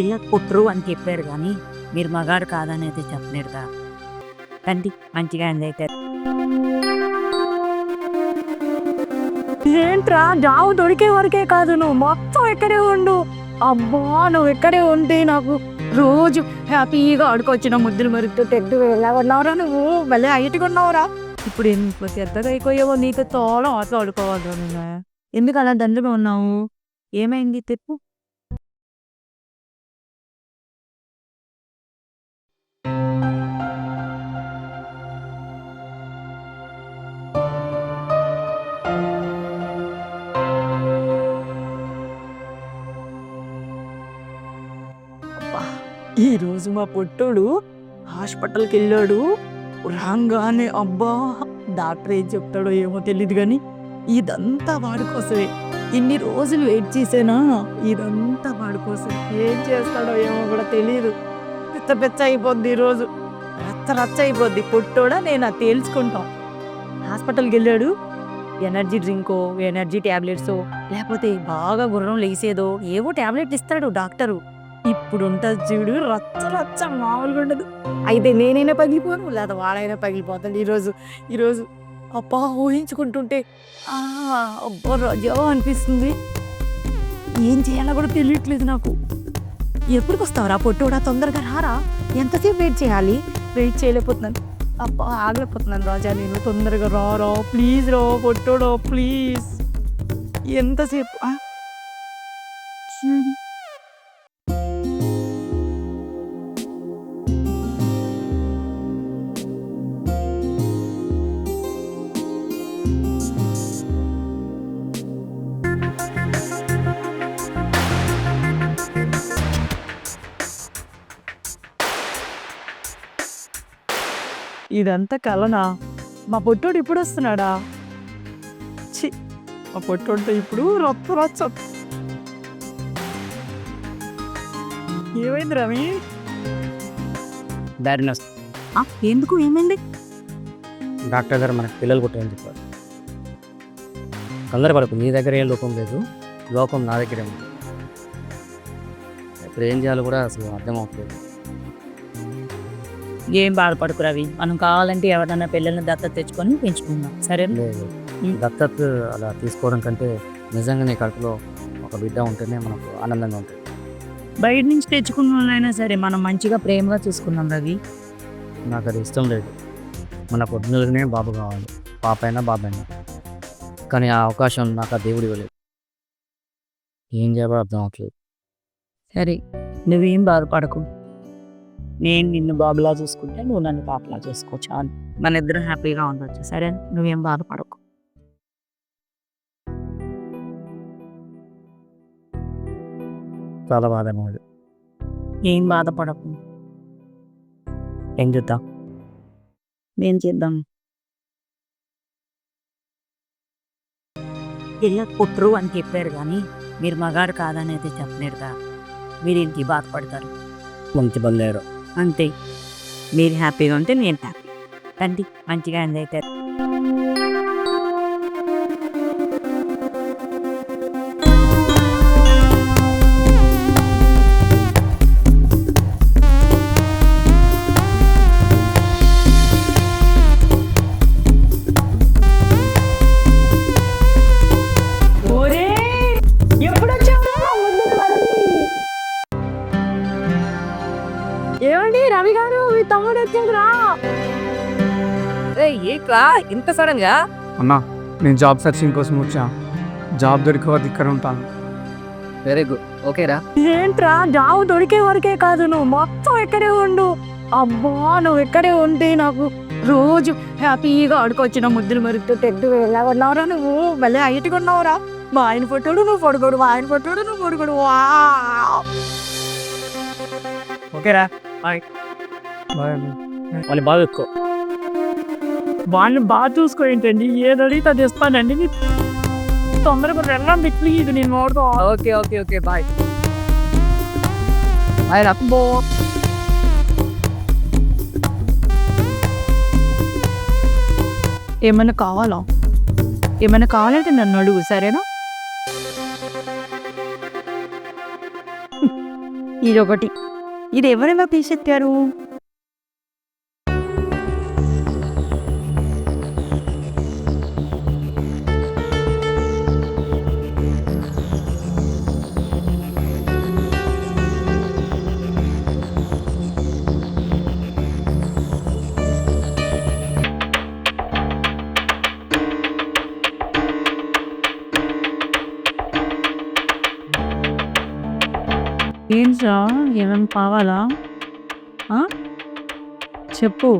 పిల్లలు పుట్టరు అని చెప్పారు కానీ మీరు మగాడు కాదని అయితే చెప్పలేరుగా. రండి మంచిగా ఎంజాయ్ చేస్తారు. ఏంట్రా జావు దొరికే వరకే కాదు, నువ్వు మొత్తం ఇక్కడే ఉండు. అబ్బా నువ్వు ఇక్కడే ఉంటే నాకు రోజు హ్యాపీగా ఆడుకోవచ్చు. నా ముద్దులు మరుగుతూ టెడ్డు ఎలా ఉన్నావురా, నువ్వు మళ్ళీ హైట్గా ఉన్నావురా. ఇప్పుడు ఎంత పెద్దగా అయిపోయావో, నీతో చాలా ఆటలు ఆడుకోవాలి. నేను ఎందుకు అలా దండగా ఉన్నావు? ఏమైంది చెప్పు. ఈరోజు మా పొట్టోడు హాస్పిటల్కి వెళ్ళాడు. రాగానే అబ్బా డాక్టర్ ఏం చెప్తాడో ఏమో తెలియదు కానీ ఇదంతా వాడి కోసమే. ఇన్ని రోజులు వెయిట్ చేసేనా, ఇదంతా వాడి కోసం. ఏం చేస్తాడో ఏమో కూడా తెలియదు. పెద్ద పెద్ద అయిపోద్ది, ఈరోజు రచ్చ అయిపోద్ది. పొట్టోడా నేను అది తేల్చుకుంటాం. హాస్పిటల్కి వెళ్ళాడు. ఎనర్జీ డ్రింకో ఎనర్జీ ట్యాబ్లెట్సో లేకపోతే బాగా గుర్రం లేసేదో ఏవో ట్యాబ్లెట్ ఇస్తాడు డాక్టరు. ఇప్పుడు ఉంటుంది చూడు రచ్చ మామూలుగా ఉండదు. అయితే నేనైనా పగిలిపోను లేదా వాడైనా పగిలిపోతాడు ఈరోజు అబ్బా ఊహించుకుంటుంటే అబ్బా రజా అనిపిస్తుంది. ఏం చేయాలో కూడా తెలియట్లేదు నాకు. ఎప్పటికి వస్తావురా పొట్టోడా, తొందరగా రారా. ఎంతసేపు వెయిట్ చేయాలి? వెయిట్ చేయలేకపోతున్నాను. అబ్బా ఆగలేకపోతున్నాను రాజా, నేను తొందరగా రారా ప్లీజ్. రా పొట్టోడా ప్లీజ్. ఎంతసేపు ఇదంతా కలనా? మా పొట్టోడు ఇప్పుడు వస్తున్నాడా? చి, మా పొట్టోడితో ఇప్పుడు రచ్చ. ఏమైంది రవి? బ్యాడ్నెస్. ఎందుకు ఏమైంది? డాక్టర్ గారు మనకు పిల్లలు పుట్టారని చెప్పారు. కంగారు పడకు, నీ దగ్గర ఏం లోపం లేదు, లోపం నా దగ్గరే ఉంది. ఇప్పుడు ఏం చేయాలో కూడా అసలు అర్థం అవ్వట్లేదు. ఏం బాధపడకు రవి, మనం కావాలంటే ఎవరైనా పిల్లల్ని దత్తత తెచ్చుకొని పెంచుకుందాం, సరే? లేదు, దత్తత అలా తీసుకోవడం కంటే నిజంగానే కడుపులో ఒక బిడ్డ ఉంటేనే మనకు ఆనందంగా ఉంటుంది. బయట నుంచి తెచ్చుకున్న వాళ్ళైనా సరే మనం మంచిగా ప్రేమగా చూసుకుందాం రవి. నాకు అది ఇష్టం లేదు. మనకు ఒరిజినల్గానే బాబు కావాలి, పాప అయినా బాబు అయినా. కానీ ఆ అవకాశం నాకు ఆ దేవుడు ఇవ్వలేదు. ఏం చేయాలో అర్థం అవ్వట్లేదు. సరే నువ్వేం బాధపడకు, నేను నిన్ను బాబులా చూసుకుంటే నువ్వు నన్ను పాపలా చూసుకోవచ్చు. మన ఇద్దరం హ్యాపీగా ఉండొచ్చు, సరే? నువ్వేం బాధపడకు. చాలా బాధగా ఉంది. ఏం బాధపడకు, ఏం చేద్దాం? ఏం చేద్దాం? పిల్లలు పుట్టరు అని చెప్పారు కానీ మీరు మగాడు కాదని అయితే చెప్పలేరుగా. మీరు ఇంటికి బాధపడతారు. మంచి బంగారు అంతే, మీరు హ్యాపీగా ఉంటే నేను హ్యాపీ. రండి మంచిగా ఎంజాయ్ చేస్తారు. ఏమండి రవి గారు, మీ తమ్ముడు వచ్చిందిరా. ఏంట్రా ఇంత సడన్ గా? అన్నా, నేను జాబ్ సర్చింగ్ కోసం వచ్చా. జాబ్ దొరికే ఇక్కడ ఉంటాను. వెరీ గుడ్, ఓకేరా. ఏంట్రా జావు దొరికే వరకే కాదు, నువ్వు మొత్తం ఇక్కడే ఉండు. అబ్బా నువ్వు ఇక్కడే ఉంటే నాకు రోజు హ్యాపీగా ఆడుకోవచ్చు. నా ముద్దులు మరుగుతూ టెడ్డు ఎలా ఉన్నావురా, నువ్వు మళ్ళీ హైట్గా ఉన్నావురా. మా ఆయన పొట్టోడు నువ్వు పొడుకోడు, మా ఆయన పొట్టోడు నువ్వు పొడుకోడు. ఓకేరా, బాయ్. వాళ్ళు బాగా ఎక్కువ వాళ్ళని బాగా చూసుకో. ఏంటండి ఏది అడిగితే అది ఇస్తానండి. తొందరగా వెళ్ళండి ప్లీజ్, నేను వాడుకో. ఓకే బాయ్ బాయ్ రా. ఏమైనా కావాలంటే నన్ను అడుగు, సరేనా? ఇదొకటి. ఇది ఎవరెలా తీసెత్తారు? ఏంట్రా ఏమేమి కావాలా? చెప్పు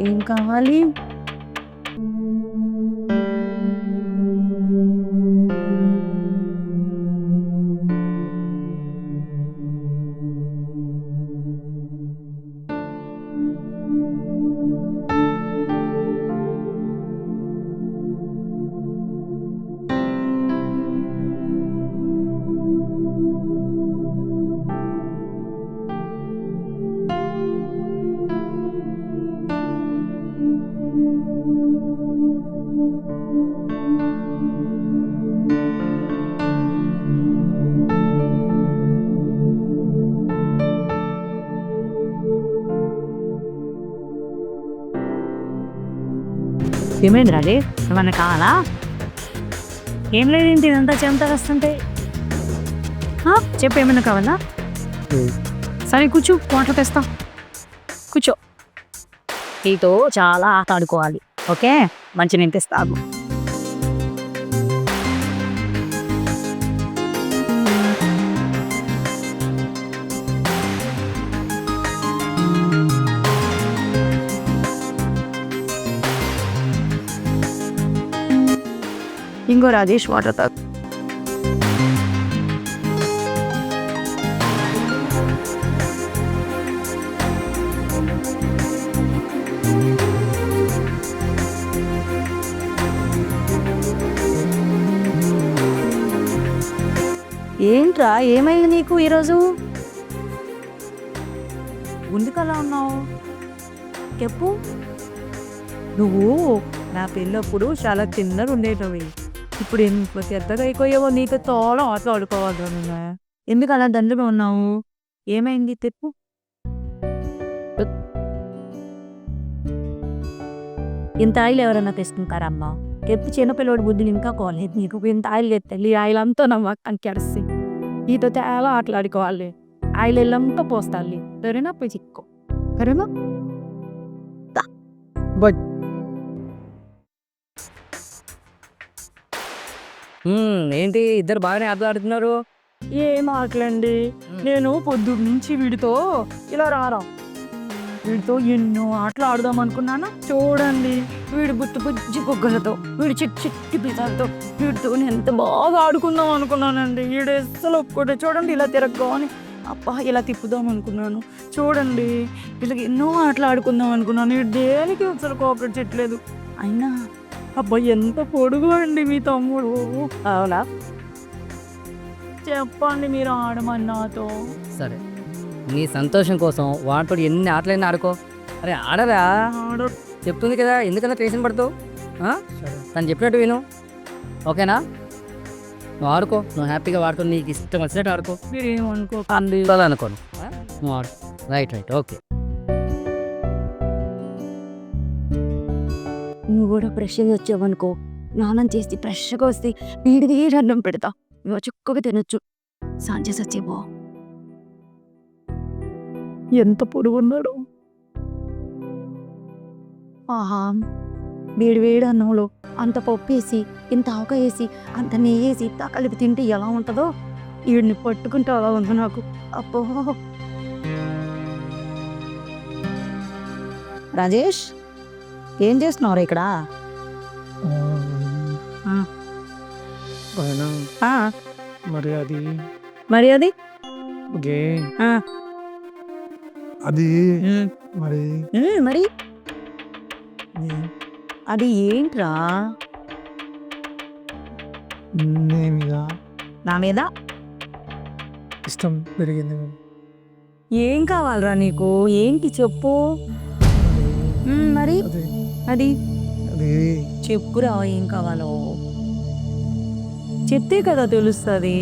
ఏం కావాలి? ఏమైంది రాజే? ఏమన్నా కావాలా? ఏం లేదేంటి ఇదంతా చెమట వస్తుంటే? చెప్పు ఏమన్నా కావాలా? సరే కూర్చో, వాటర్ తెస్తా. కూర్చో. నీతో చాలా ఆట ఆడుకోవాలి, ఓకే? మంచి నేను తెస్తాను. ఇంకో రాజేష్ వాటర్ తాగు. ఏంట్రా ఏమైంది నీకు ఈరోజు? ముందుకలా ఉన్నావు చెప్పు. నువ్వు నా పెళ్ళప్పుడు చాలా చిన్నగా ఉండేటవి, ఇప్పుడు ఎంత పెద్దగా అయిపోయావో. నీతో చాలా ఆటలు ఆడుకోవాలి. నువ్వు ఎందుకు అలా దండగా ఉన్నావు? ఏమైంది చెప్పు. ఇంత ఆయిల్ ఎవరన్నా తెస్తుంటారమ్మా? ఎప్పుడు చిన్నపిల్లవాడి బుద్ధిని ఇంకా కోలేదు నీకు. ఇంత ఆయిల్ తెలి ఆయిల్ అంతా నమ్మకానికి అడిసి నీతో చాలా ఆటలు ఆడుకోవాలి. ఆయిల్ ఎల్లంతా పోస్తాలి, సరేనా? పోయి చిక్కో, సరేనా? ఏంటి ఇద్దరు బాగానే ఆటలు ఆడుతున్నారు? ఏం ఆటలండి, నేను పొద్దున్న నుంచి వీడితో ఇలా రారా, వీడితో ఎన్నో ఆటలు ఆడదాం అనుకున్నాను. చూడండి, వీడు బుజ్జి బుజ్జి బొగ్గలతో, వీడు చిట్టి చిట్టి పిల్లలతో, వీడితో నేను ఎంత బాగా ఆడుకుందాం అనుకున్నానండి. వీడు అస్సలు ఒక్కటే. చూడండి, ఇలా తిరగగానే అబ్బా ఇలా తిప్పుదాం అనుకున్నాను. చూడండి, వీళ్ళకి ఎన్నో ఆటలు ఆడుకుందాం అనుకున్నాను. వీడు దేనికి అసలు కోఆపరేట్ చేయట్లేదు. అయినా అబ్బా ఎంత పొడుగు అండి మీ తమ్ముడు. అవునా? చెప్పండి మీరు ఆడమని నాతో. సరే, నీ సంతోషం కోసం వాటితో ఎన్ని ఆటలైనా ఆడుకో. అరే ఆడరా, చెప్తుంది కదా, ఎందుకన్నా టెన్షన్ పడతావు? తను చెప్పినట్టు విను, ఓకేనా? నువ్వు ఆడుకో, నువ్వు హ్యాపీగా వాడుకో, నీకు ఇష్టం వచ్చినట్టు ఆడుకో. మీరు ఏమనుకో అనుకోను, నువ్వు ఆడు. Right right, okay. నువ్వు కూడా ఫ్రెష్గా వచ్చావనుకో, స్నానం చేసి ఫ్రెష్గా వస్తే వీడి వేడి అన్నం పెడతా, నువ్వు చుక్కగా తినొచ్చు. సాంజేసి వచ్చేవో. ఎంత పొడుగున్నాడు. ఆహా, వేడి వేడి అన్నంలో అంత పప్పు వేసి, ఇంత ఆవక వేసి, అంత నెయ్యి వేసి ఇంత కలిపి తింటే ఎలా ఉంటుందో, వీడిని పట్టుకుంటే అలా ఉంది నాకు. అబ్బో. రాజేష్, ఏం చేస్తున్నావు ఇక్కడ? మరి అది మరి అది ఓకే, అది మరి మరి అది ఏంట్రా? నా మీద ఇష్టం పెరిగింది. ఏం కావాలరా నీకు? ఏంటి చెప్పు. మరి అది చెప్పురా, ఏం కావాలో చెప్తే కదా తెలుస్తుంది.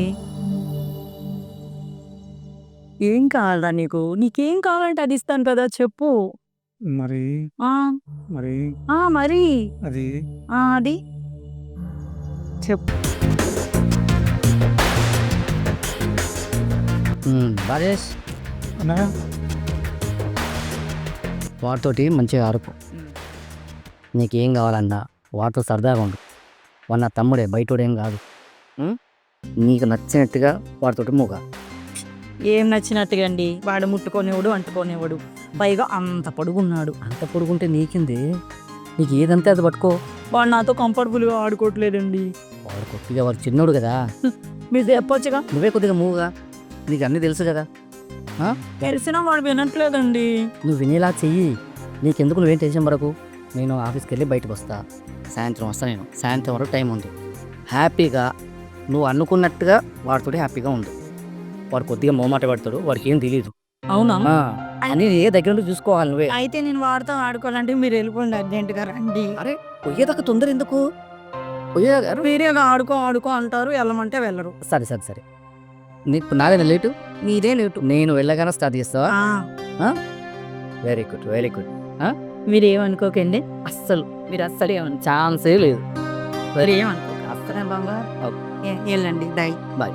ఏం కావాలా నీకు? నీకేం కావాలంటే అది ఇస్తాను కదా చెప్పు. మరి ఆ! మరి మరి అది అది చెప్పు. రాజేష్ అన్నయ్య వాటితోటి మంచిగా ఆడుకో. నీకేం కావాలన్నా వాటితో సరదాగా ఉండు. వాడు నా తమ్ముడే, బయటోడేం కాదు. నీకు నచ్చినట్టుగా వాటితోటి మూగ. ఏం నచ్చినట్టుగా అండి? వాడు ముట్టుకోనివాడు అంటుకోనివాడు, పైగా అంత పొడుగున్నాడు. అంత పొడుగుంటే నీకింది, నీకు ఏదంటే అది పట్టుకో. వాడు నాతో కంఫర్టబుల్గా ఆడుకోవట్లేదండి. వాడు కొద్దిగా వాడు చిన్నోడు కదా, మీరు చెప్పొచ్చుగా. నువ్వే కొద్దిగా మూగా, నీకు అన్నీ తెలుసు కదా. తెలిసినా వాడు వినట్లేదండి. నువ్వు వినేలా చెయ్యి. నీకెందుకు, నువ్వేం టెన్షన్ పడకు. నేను ఆఫీస్కి వెళ్ళి బయటకు వస్తా, సాయంత్రం వస్తా. నేను సాయంత్రం వరకు టైం ఉంది. హ్యాపీగా నువ్వు అనుకున్నట్టుగా వాడితోటి హ్యాపీగా ఉంది. వాడు కొద్దిగా మొహమాట పడతాడు, వాడికి ఏం తెలియదు. అవునా? అని ఏ దగ్గర నుండి చూసుకోవాలి నువ్వే. అయితే నేను వాడితో ఆడుకోవాలంటే మీరు వెళ్ళిపోండి, అర్జెంటుగా రండి. అరే పోయేదాకా తొందర ఎందుకు? పోయేదాకా మీరే ఆడుకో అంటారు, వెళ్ళమంటే వెళ్ళరు. సరే సరే సరే, నీకు నాదేనా లేటు? మీదే లేటు. నేను వెళ్ళగానే స్టార్ట్ చేస్తావా? Very good very good. మీరేమనుకోకండి, అస్సలు మీరు అస్సలు ఏమను ఛాన్సే లేదు. మీరు ఏమనుకోక అస్సలే బంగారు. వెళ్ళండి, డై. బాయ్.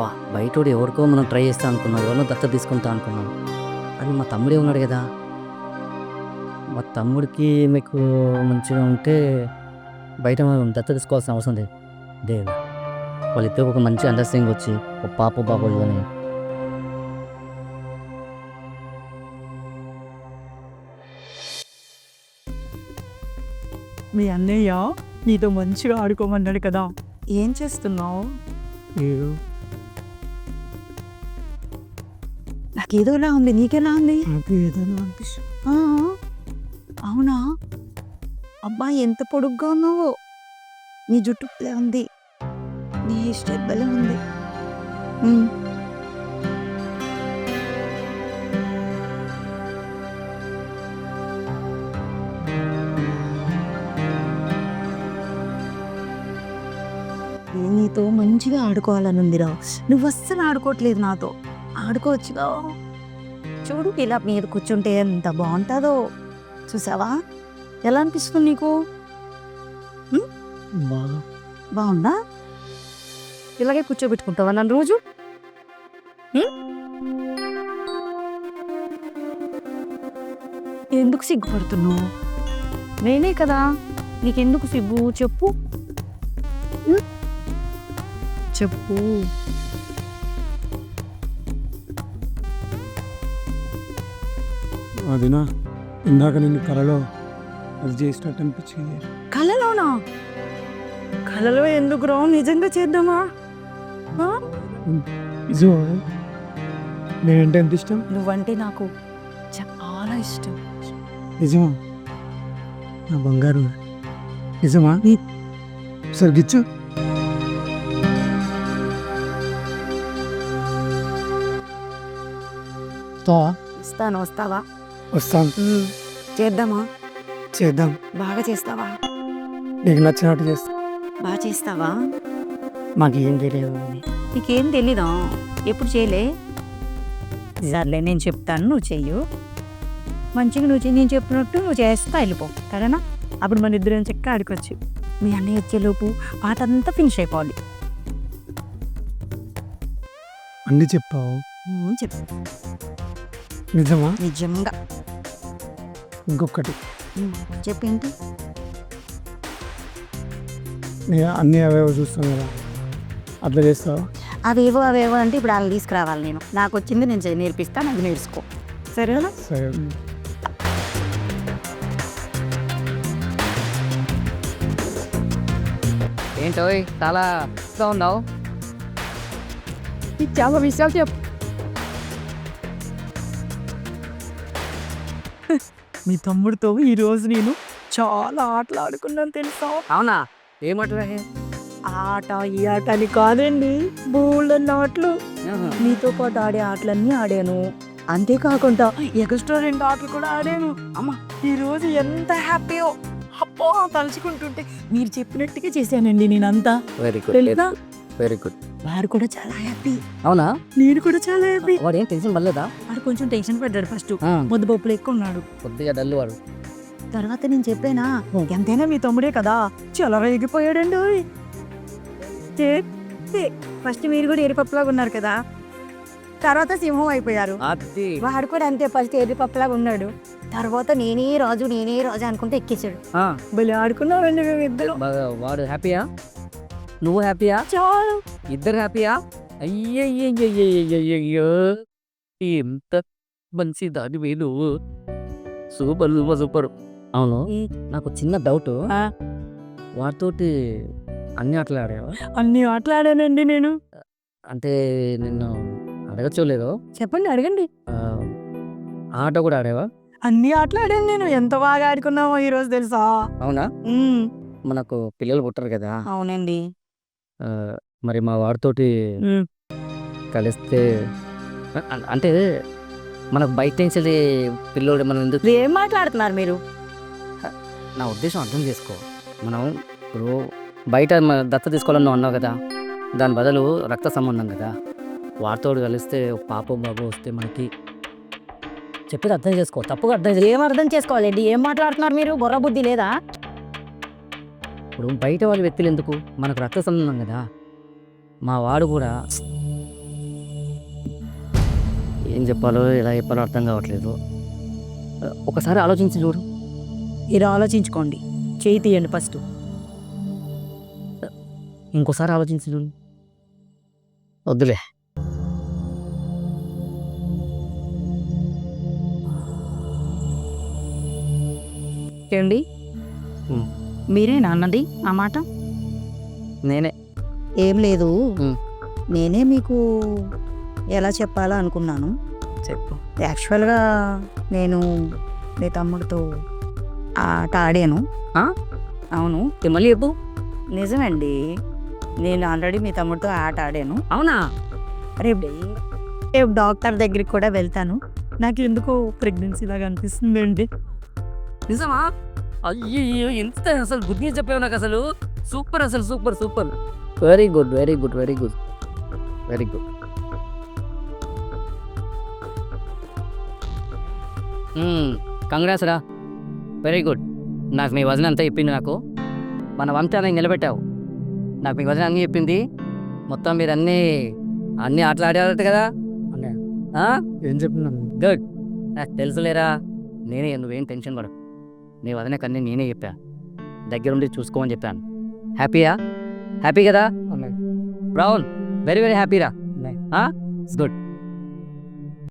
బా బయటోడు ఎవరికో మనం ట్రై చేస్తా అనుకున్నాం, ఎవరినో దత్త తీసుకుంటా అనుకున్నాం. అని మా తమ్ముడే ఉన్నాడు కదా, మా తమ్ముడికి మీకు మంచిగా ఉంటే బయట మనం దత్త తీసుకోవాల్సిన అవసరం లేదు. దేవుడు వాళ్ళిద్దరికి ఒక మంచి అండర్స్టాండింగ్ వచ్చి ఒక పాప బాబు అని. మీ అన్నయ్య నీతో మంచిగా ఆడుకోమన్నాడు కదా, ఏం చేస్తున్నావు? ఏదో నాకేదోలా ఉంది, నీకెలా ఉంది? నాకు ఏదైనా అనిపిస్తుంది. అవునా? అబ్బాయి ఎంత పొడుగ్గా ఉన్నావో, నీ జుట్టు భలే ఉంది, నీ స్టైల్ భలే ఉంది. నీతో మంచిగా ఆడుకోవాలని ఉందిరా. నువ్వు అస్సలు ఆడుకోవట్లేదు నాతో. ఆడుకోవచ్చుగా. చూడు, ఇలా మీద కూర్చుంటే ఎంత బాగుంటుందో చూసావా? ఎలా అనిపిస్తుంది నీకు? బాగుందా? ఇలాగే కూర్చోబెట్టుకుంటావా నన్ను రోజు? ఎందుకు సిగ్గుపడుతున్నావు? నేనే కదా, నీకెందుకు సిగ్గు? చెప్పు చెప్పు. అదినా ఇందాక నేను కలలో అది చేసినట్టు అనిపించింది. కలలోనా? కలలో ఎందుకు రా, నిజంగా చేద్దామా? నిజమా? నేనంటే ఎంత ఇష్టం? నువ్వంటే నాకు చాలా ఇష్టం. నిజమా? నా బంగారు నిజమా? సరే గిచ్చు. ఇస్తాను, వస్తావా? వస్తాను. చేద్దామా? చేద్దాం. బాగా చేస్తావా? నీకు నచ్చినట్టు చేస్తా. బాగా చేస్తావా? మాకేం తెలియదు. నీకేం తెలీదా? ఎప్పుడు చేయలే? సర్లే, నేను చెప్తాను, నువ్వు చెయ్యు. మంచిగా నేను చెప్పినట్టు నువ్వు చేస్తా వెళ్ళిపో, సరేనా? అప్పుడు మన ఇద్దరం చెక్క ఆడుకోవచ్చు. మీ అన్నయ్య వచ్చేలోపు పాట అంతా ఫినిష్ అయిపోవాలి. అన్నీ చెప్పావు. చెప్పు. నిజమా? నిజంగా. ఇంకొకటి చెప్పేంటి? నేను అన్నీ అవేవో చూస్తాను కదా, అట్లా చేస్తావా? అవేవో అంటే ఇప్పుడు వాళ్ళు తీసుకురావాలి. నేను నాకు వచ్చింది నేను నేర్పిస్తాను, అది నేర్చుకో, సరేనా? సరే. ఏంటో చాలా ఉన్నావు, చాలా విషయాలు చెప్పు. మీ తమ్ముడితో ఈరోజు నేను చాలా ఆటలు ఆడుకున్నాను తెలుసా? అవునా? ఏమంటారా? ఆట ఈ ఆట అని కాదండి, బోల్డన్ని ఆటలు. మీతో పాటు ఆడే ఆటలన్నీ ఆడాను. అంతేకాకుండా ఎక్స్ట్రా 2 ఆటలు కూడా ఆడాను. అమ్మ, ఈరోజు ఎంత హ్యాపీయో, అప్పో తలుచుకుంటుంటే. మీరు చెప్పినట్టుగా చేశానండి నేనంతా. వెరీ గుడ్, తెలుసా? Very good. వాడు కూడా చాలా హ్యాపీ. అవునా? నేను కూడా చాలా హ్యాపీ. వాడు ఏం టెన్షన్ పడలేదా? వాడు కొంచెం టెన్షన్ పడ్డాడు ఫస్ట్. ఆ, ముద్దపప్పులు ఎక్కువ ఉన్నాడు. కొద్దిగా డల్లు వాడు. తర్వాత నేను చెప్పానా, ఎంతైనా మీ తమ్ముడే కదా, చాలా రేగిపోయాడండి. ఫస్ట్ మీరు కూడా ఎరిపప్పులాగా ఉన్నారు కదా, తర్వాత సింహం అయిపోయారు. అది వాడు కూడా అంతే, ఫస్ట్ ఎరిపప్పులాగా ఉన్నాడు, తర్వాత నేనే రాజు అనుకుంటే ఎక్కేసాడు. ఆ, భలే ఆడుకున్నారండి మేము ఇద్దరు. బాగా వాడు హ్యాపీయా? నువ్వు హ్యాపీయా? చాలా. ఇద్దరు హ్యాపీయా? అయ్యయ్యో, ఎంత మంచి దానివే నువ్వు. Super super super. అవును, నాకు చిన్న డౌట్. ఆ. వాటితోటి అన్ని ఆటలు ఆడేవా? అన్ని ఆటలు ఆడానండి నేను. అంటే నిన్ను అడగచ్చో లేదో, చెప్పండి, అడగండి. ఆ, ఆట కూడా ఆడేవా? అన్ని ఆటలు ఆడాను నేను. ఎంత బాగా ఆడుకున్నామో ఈ రోజు తెలుసా. అవునా? ఉమ్, మనకు పిల్లలు పుట్టరు కదా, అవునండి. ఆ, మరి మా వాడితోటి ఉమ్, కలిస్తే అంటే మనకు బయట నుంచి పిల్లోడు మనం ఎందుకు? ఏం మాట్లాడుతున్నారు మీరు? నా ఉద్దేశం అర్థం చేసుకో. మనం ఇప్పుడు బయట దత్త తీసుకోవాలని నువ్వు అన్నావు కదా, దాని బదులు రక్త సంబంధం కదా, వాడితో కలిస్తే ఒక పాప బాబు వస్తే మనకి చెప్పేది అర్థం చేసుకో. తప్పుగా అర్థం చేసుకో. ఏం అర్థం చేసుకోవాలండి? ఏం మాట్లాడుతున్నారు మీరు? బుర్ర బుద్ధి లేదా? ఇప్పుడు బయట వాళ్ళ వ్యక్తులు ఎందుకు, మనకు రక్త సంబంధం కదా. మా వాడు కూడా ఏం చెప్పాలో ఎలా చెప్పాలో అర్థం కావట్లేదు. ఒకసారి ఆలోచించి చూడు. మీరు ఆలోచించుకోండి. చేయి తీయండి ఫస్ట్. ఇంకోసారి ఆలోచించి చూడు. వద్దులే. ఏమండి, ఉమ్. మీరేనా అన్నది ఆ మాట? నేనే. ఏం లేదు, ఉమ్. నేనే మీకు ఎలా చెప్పాలో అనుకున్నాను. చెప్పు. యాక్చువల్గా నేను మీ తమ్ముడితో ఆట ఆడాను. ఆ? అవును, మళ్ళీ చెప్పు. నిజమండి. నేను ఆల్రెడీ మీ తమ్ముడితో ఆట ఆడాను. అవునా? రేపు డాక్టర్ దగ్గరికి కూడా వెళ్తాను. నాకు ఎందుకో ప్రెగ్నెన్సీ లాగా అనిపిస్తుందండి. నిజమా? అయ్యో, ఎంత అసలు గుడ్ న్యూస్ చెప్పావు నాకు. అసలు సూపర్, అసలు super super. Very good very good very good very good. Congrats రా, వెరీ గుడ్. నాకు మీ వదిన అంతా చెప్పింది. నాకు మన వంశాన్ని నిలబెట్టావు. నాకు మీ వదిన అన్నీ చెప్పింది. మొత్తం మీరు అన్నీ ఆటలు ఆడారట కదా. ఆ? ఏం చెప్తున్నాను? గుడ్. నాకు తెలుసులేరా, నేనే, నువ్వేం టెన్షన్ పడు. నీ వదిన కన్నీ నేనే చెప్పా, దగ్గరుండి చూసుకోమని చెప్పాను. హ్యాపీయా? హ్యాపీ కదా అన్నయ్య. బ్రౌన్? వెరీ వెరీ హ్యాపీరా. అన్నయ్య. It's good.